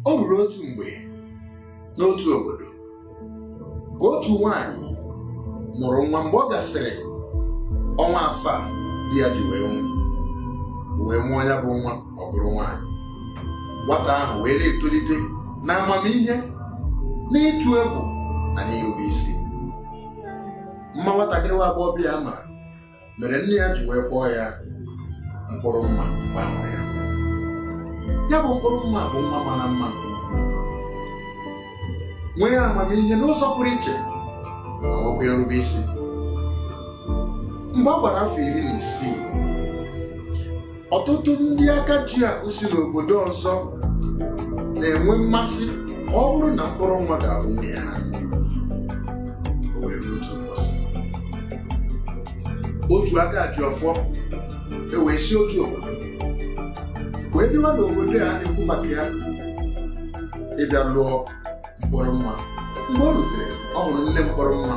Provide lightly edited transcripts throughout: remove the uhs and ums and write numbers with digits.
O ruru otu mgbe n'otu obodo ka otu nwaanyị mụrụ nwa. Mgbe ọ gasịrị ọnwa 7 di ya ji wee mụọ ya bụ nwa, ọ bụrụ nwaanyị. Nwata ahụ wee na-etolite na amamihe, n'ịtụ egwu na n'irube isi. Mma nwatakịrị nwa agbọghọbịa a mara mere nne ya ji wee kpọọ ya mkpụrụ mma mgbe a mụrụ ya. Ya bụ mkpụrụ mma bụ nwa mara mma nke ukwuu, nwee amamihe n'ụzọ pụrụ iche ma nwekwa nrube isi. Mgbe ọ gbara afọ 16, ọtụtụ ndị aka ji akụ si n'obodo ọzọ na-enwe mmasị ọ bụrụ na mkpụrụ nwa ga-abụ nwunye ha. O were otu mbọsị, otu aka ji ọfọ ewee si otu obodo wee bịa n'obodo a na-ekwu maka ya ịbịa lụọ mkpụrụ mma. Mgbe o rutere, ọ hụrụ nne mkpụrụ mma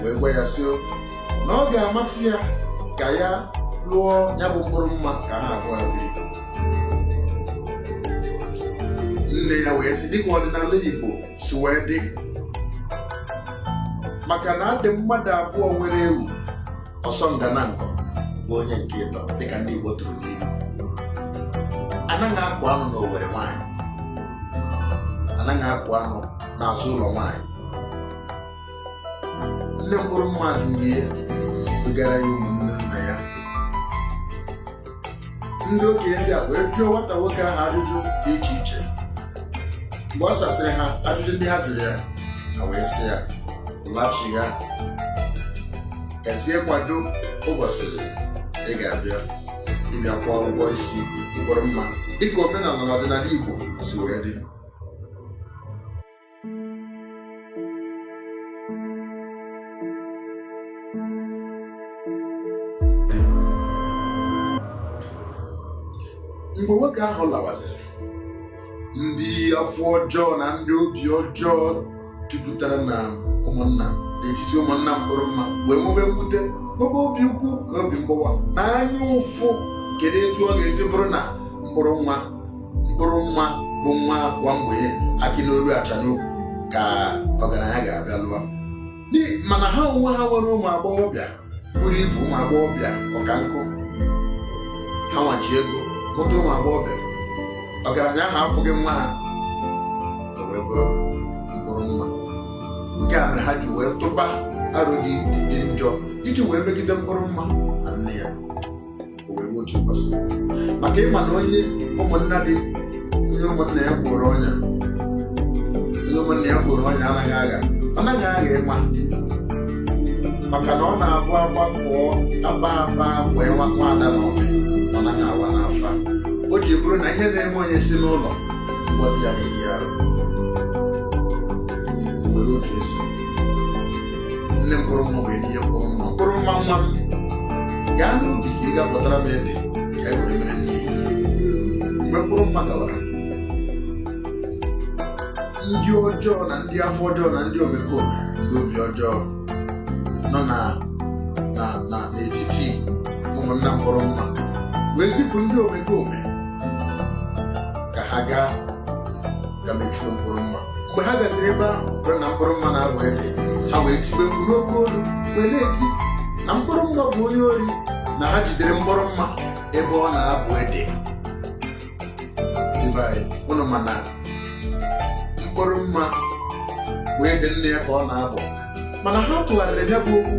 wee gwa ya sị na ọ ga-amasị ya ka ya lụọ ya bụ mkpụrụ mma ka ha abụọ biri. Nne ya wee sị dịka ọdịnala Igbo si wee dị, maka na adị mmadụ abụọ nwere ewu, ọsọ ngana ngọ bụ onye nke ịtọ, dịka ndị Igbo tụrụ n'ilu. Anaghị akpụ anụ n'owere nwaanyị, anaghị akpụ anụ n'azụ ụlọ nwaanyị. Nne mkpụrụ mma durie dugara ya ụmụnne nna ya. Ndị okenye ndị a wee jụọ nwata nwoke ahụ ajụjụ dị iche iche. Mgbe ọ sasịrị ha ajụjụ ndị ha jụrụ ya, ha wee sị ya ụlachi ya gazie kwado ụbọchị ị ga-abịa ịbịa kwụọ ụgwọ isi mkpụrụ mma dịka omenala na ọdịnala Igbo si wee dị. Mgbe nwoke ahụ lawaziri, ndị afọ ọjọọ na ndị obi ọjọọ jupụtara na ụmụnna n'etiti ụmụnna mkpụrụ mma wee nwebe mwute, nwebe obi ukwu na obi mgbawa na anya ụfụ. Kedu etu ọ ga-esi bụrụ na mkpụrụ mma bụ nwa gwa mgbenye akị n'olu acha n'okwu ka ọgaranya ga-abịa lụọ? Mana ha onwe ha nwere ụmụ agbọghọbịa buru ibu, ụmụ agbọghọbịa ọka nkụ. Ha nwaji ego mụta ụmụ agbọghọbịa, ọgaranya ahụ afụghị nwa ha, o wee bụrụ mkpụrụ mma. Nke a mere ha ji wee tụba aro dị njọ iji wee megide mkpụrụ mma na nne ya. O wee otu ụbọchị, maka ịma na onye ụmụnna ya gworo ọnya, anaghị agha ịma, maka na ọ na-abụ agbapụọ aba wee nwa ada na ome, ọ naghị awa n'afa. O ji bụrụ na ihe na-eme onye si n'ụlọ mgbọdụ ya n'ihi arụ. Were otu esi nne mkpụrụ mma wee n'ihe mkpụrụ mma nwa m, gaa n'ubi ka ị ga-pụtara m ede ka e were mere nne ihe. Mgbe mkpụrụ mma gawara, ndị ọjọọ na ndị afọ ọjọọ na ndị omekome, ndị obi ọjọọ nọ n'etiti ụmụnna mkpụrụ mma wee zipụ ndị omekome ka ha gaa mechuo mkpụrụ mma. Mgbe ha gaziri ebe ahụ bụrụ na mkpụrụ mma na-abụ ede, ha wee tibe mkpu n'oke olu wee na-eti na mkpụrụ mma bụ onye ori, na ha jidere mkpụrụ mma ebe ọ na-abụ ede. Ebe anyị ụnụ mana mkpụrụ mma wee dị nne ya ka ọ na-abụ, mana ha tụgharịrị ya bụ okwu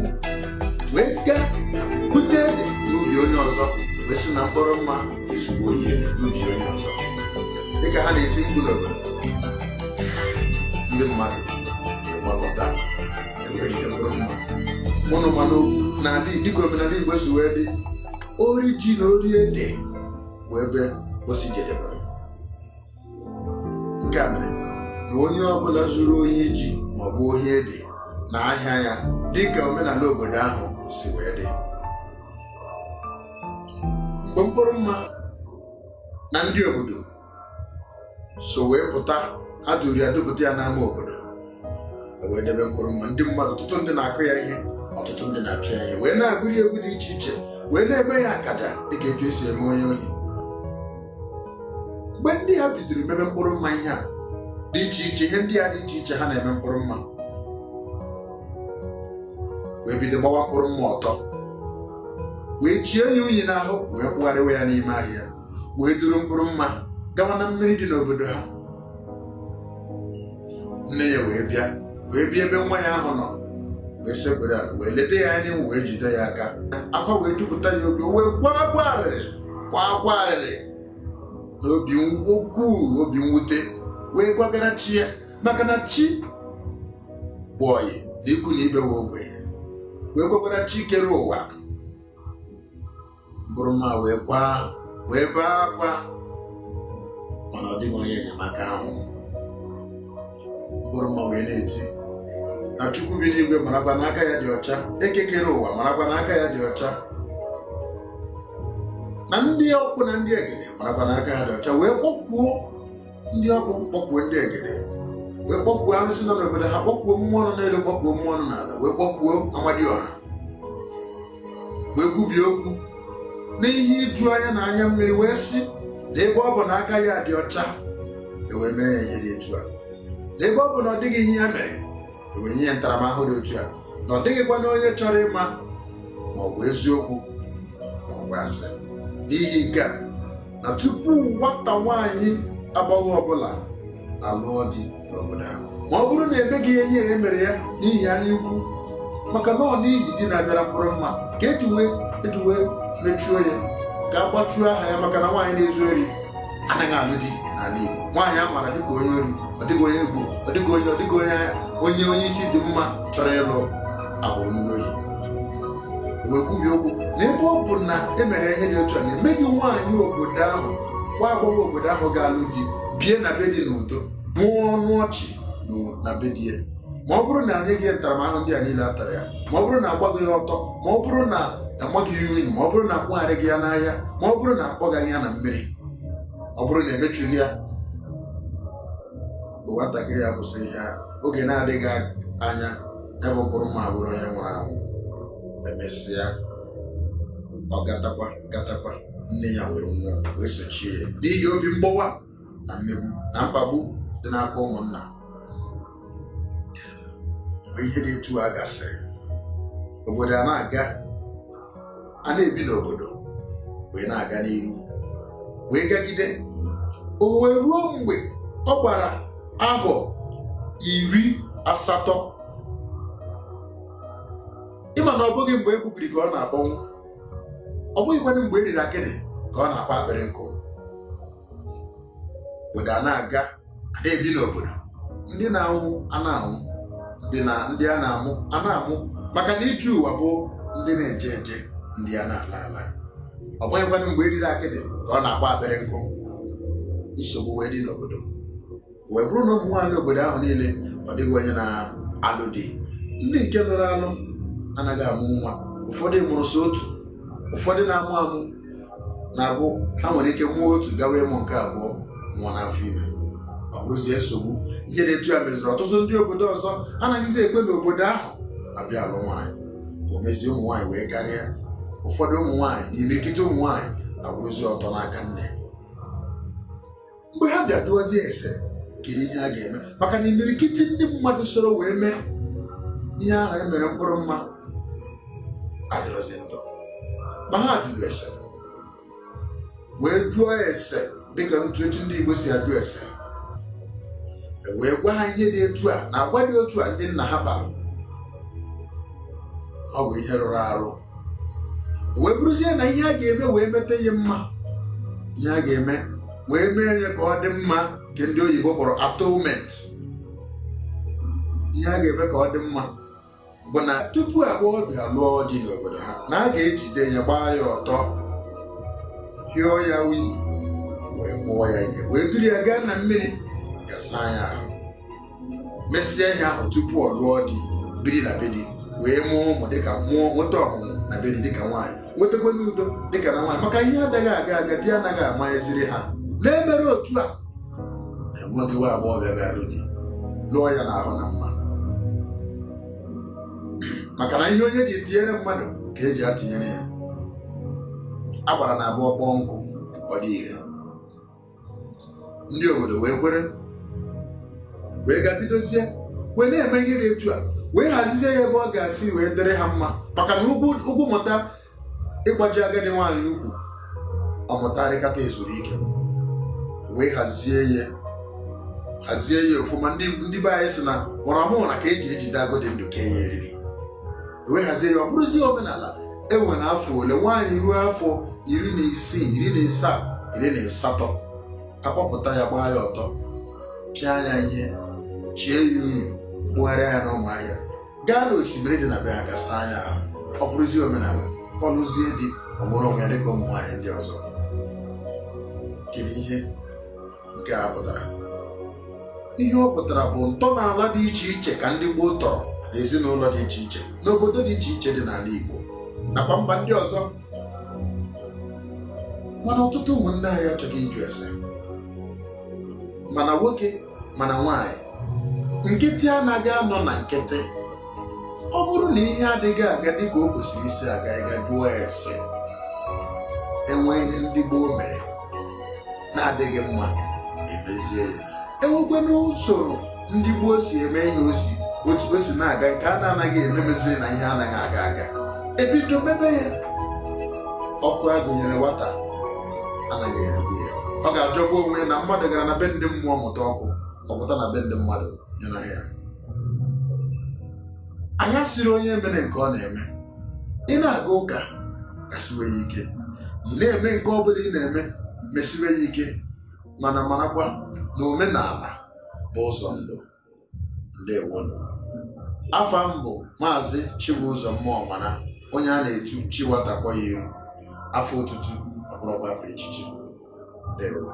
wee gaa bute ede n'ubi onye ọzọ, wee sị na mkpụrụ mma ezigbo oyi ede n'ubi onye ọzọ. Dịka ha na-eti mkpu n'obodo, ndị mmadụ ga-agbakọta ewee jide mkpụrụ mma. Ụnụ mana okwu na dịka omenala Igbo si wee dị, ori ji na ori ede bụ ebe o si jedebere. Nke a mere na onye ọbụla zuru ohi ji maọbụ ohi ede na ahịa ya dịka omenala obodo ahụ si wee dị. Mgbe mkpụrụ mma na ndị obodo so wee pụta, ha duru ya dupụta ya n'ama obodo, wee debe mkpụrụ mma. Ndị mmadụ, ọtụtụ ndị na-akụ ya ihe, ọtụtụ ndị na-apịa ya ihe, wee na-agụrụ ya egwu dị iche iche, wee na-eme ya akada dịka etu esi eme onye ohi. mgbe ndị ha bidoro mebe mkpụrụ mma ihe a dị iche iche, ihe ndị a dị iche iche ha na-eme mkpụrụ mma, wee bido gbawa mkpụrụ mma ọtọ, wee chie ya unyi n'ahụ, wee kpụgharịwa ya n'ime ahịa, wee duru mkpụrụ mma gawa na mmiri dị n'obodo ha. Nne ya wee bịa ebe nwa ya ahụ nọ, wee sekpere ala, wee lede ya anya, wee jide ya aka, akwa wee jupụta ya obi, wee kwa akwa arịrị n'obi ukwuu, obi mwute, wee gwagara chi ya, maka na chi bụ ọyị na ikwu na ibe wa ogbenye, wee gwagara chi kere ụwa. Mkpụrụ mma wee bee akwa, mana ọ dịghị onye enyemaka ahụ. Mkpụrụ mma wee na-eti na Chukwu bi n'igwe marakwa n'aka ya dị ọcha, ekekere ụwa marakwa n'aka ya dị ọcha, na ndị ọkpụ na ndị egede marakwa n'aka ya dị ọcha. Wee kpọkwuo ndị ọkpụ, kpọkwuo ndị egede, wee kpọkwuo arụsị nọ n'obodo ha, kpọkwuo mmụọ nọ n'elu, kpọkwuo mmụọ nọ n'ala, wee kpọkwuo Amadioha, wee kwubie okwu n'ihe iju anya na anya mmiri, wee sị na ebe ọ bụ na aka ya dị ọcha, ewee mee ya ihe dị etu a, na ebe ọ bụ na ọ dịghị ihe ya mere, ewee nye ya ntaramahụhụ dị otu a, na ọ dịghịkwa na onye chọrọ ịma ma ọ bụ eziokwu ma ọ bụ asị. N'ihi nke a, na tupu nwata nwaanyị agbọghọ ọbụla alụọ di n'obodo ahụ, ma ọ bụrụ na emeghị ihe e mere ya n'ihi anya ukwu, maka na ọ n'ihi di na-abịara mkpụrụ mma ka eji wee mechuo ya, ka a gbachuo aha ya, maka na nwaanyị na-ezu ori anaghị alụ di n'ala Igbo. Nwaanyị a mara dịka onye ori, ọ dịghị onye egwu, ọ dịghị onye isi dị mma chọrọ ịlụ agbụrụ ndị ohi. Wee kwubie okwu na ebe ọ bụ na emere ihe dị otu a, na-emeghị nwaanyị obodo ahụ, nwa agbọghọ obodo ahụ ga-alụ di, bie na be di n'udo, mụọ ọnụ ọchị na be di ya, ma ọ bụrụ na anyị gị ntaramahụhụ ndị a niile a tara ya, ma ọ bụrụ na agbaghị ya ọtọ, ma ọ bụrụ na amaghị ya unyi, ma ọ bụrụ na akpụgharịghị ya n'ahịa, ma ọ bụrụ na akpọgaghị ya na mmiri, ọ bụrụ na emechughị ya. Bụ nwatakịrị ya kwụsịrị ya, oge na-adịghị anya, ya bụ mkpụrụ mma bụrụ onye nwụrụ anwụ. Emesịa, ọ gatakwa nne ya wee nwụọ, wee sochie ya n'ihi obi mgbawa na mmegbu na mkpagbu dị n'aka ụmụnna. Mgbe ihe dị etu a gasịrị, obodo a na-ebi n'obodo wee na-aga n'iru, wee gagide, o wee ruo mgbe ọ gbara afọ 80. Ịma na ọ bụghị mgbe e kwubiri ka ọ na-akpọnwụ, ọ bụghịkwanụ mgbe eriri akịrị ka ọ na-akpa akpịrị nkụ. Obodo a na-ebi n'obodo, ndị na-anwụ a na-anwụ, ndị a na-amụ a na-amụ, maka na ije ụwa bụ ndị na-eje eje, ndị a na-ala ala. Ọ bụghịkwanụ mgbe eriri akịrị ka ọ na-akpa akpịrị nkụ. Nsogbu wee dị n'obodo, wee bụrụ na ụmụ nwaanyị obodo ahụ niile ọ dịghị onye na-alụ di. Ndị nke lụrụ alụ anaghị amụ nwa, ụfọdụ mụrụ so otu, ụfọdụ na-amụ na-abụ ha nwere ike mụọ otu gawa ịmụ nke abụọ nwa n'afọ ime. Ọ bụrụzie nsogbu. Ihe dị etu ya meziri ọtụtụ ndị obodo ọzọ anaghịzi ekwe n'obodo ahụ abịa alụ nwaanyị, o mezie ụmụ nwaanyị wee karịa. Ụfọdụ ụmụ nwaanyị, n'imirikiti ụmụ nwaanyị abụrụzi ọtọ n'aka nne. Mgbe ha bịa dụọzie ese kedu ihe a ga-eme, maka na imirikiti ndị mmadụ soro wee mee ihe ahụ emere mkpụrụ mma adịrọzi ndụ. Ma ha jụrụ ese, wee jụọ ese dịka etu ndị Igbo si ajụ ese, wee gwa ha ihe dị etu a na agwa dị otu a ndị nna ha kpara. Ọ bụ ihe rụrụ arụ. Wee bụrụzie na ihe a ga-eme wee mete ya mma, ihe a ga-eme wee mee ya ka ọ dị mma, nke ndị oyibo kpọrọ atonement. Ihe a ga-eme ka ọ dị mma bụ na tupu agbọghọbịa lụọ di n'obodo ha, na a ga-ejide ya, gbaa ya ọtọ, hịọ ya unyi, wee kpụọ ya ihe, wee duru ya gaa na mmiri, gasa ya ahụ, mesịa ihe ahụ tupu ọ lụọ di, biri na be di, wee mụọ ụmụ dịka nweta ọmụmụ na be di dịka nwaanyị, nwetakwa n'udo dịka na nwaanyị. Maka ihe adaghị aga di anaghị amanyeziri ha. Na-emere otu a, enweghị nwa agbọghọbịa ga-alụ di lụọ ya n'ahụ na mma, maka na ihe onye ji etinyere mmadụ ka eji atinyere ya. A gbara na abụọ kpọọ nkụ, ọ dị ire. ndị obodo wee kwere wee ga-bidozie wee na-emeghere etu a wee hazizie ya ebe ọ ga-asị wee dịrị ha mma maka na ugwu mụta ịgbaji agadi nwaanyị ukwu ọmụtarịkata ezuru ike wee hazie ya ofụma ndị be anyị si na ụramụra ka eji ejide agadi ndụ ka ya eriri wee hazie ya ọ bụrụzie omenala enwere afọ ole nwaanyị ruo afọ 16 17 akpọpụta ya gbaa ya ọtọ pịa ya ihe chie ya unyu kpụgharịa ya n'ụmụahịa gaa n'osimiri dị na be ha gasaa ya ahụ ọ bụrụzie omenala ọlụzie dị ọmụrụ onwe ya dịka ụmụ nwaanyị ndị ọzọ. Kedu ihe nke a pụtara? Ihe ọ pụtara bụ ntọala dị iche iche ka ndị gboo tọrọ n'ezinụlọ dị iche iche n'obodo dị iche iche dị n'ala Igbo nakwa mba ndị ọzọ, mana ọtụtụ ụmụnne anyị achọghị ịjụ ese, mana nwoke mana nwaanyị nkịtị anaghị anọ na nkịtị. Ọ bụrụ na ihe adịghị aga dịka o kwesịrị isi aga, ịga jụọ ese. Enwe ihe ndị gboo mere na-adịghị mma emezie ya. Enwekwe n'usoro ndị gboo si eme ihe otu o si na-aga nke a na-anaghị ememeziri na ihe anaghị aga ebido mebe ya. Ọkụ agụnyere nwata anaghị erebu ya. Ọ ga-ajọgbu onwe na mmadụ gara na be ndị mmụọ mụta ọkụ, ọpụta na be ndị mmadụ nyere ya. Anyị asịrị onye mere nke ọ na-eme. Ị na-aga ụka kasiwe ya ike, ị na-eme nke ọ bụla ị na-eme mesiwe ya ike, mana marakwa na omenala bụ ụzọ ndụ. Ndewonu. Afa m bụ Maazị Chibụzọ Mmụọmana, onye a na-etu Chiwatakwa ya iru. Afọ otutu ọ bụrụkwa afọ echichi. Ndewo.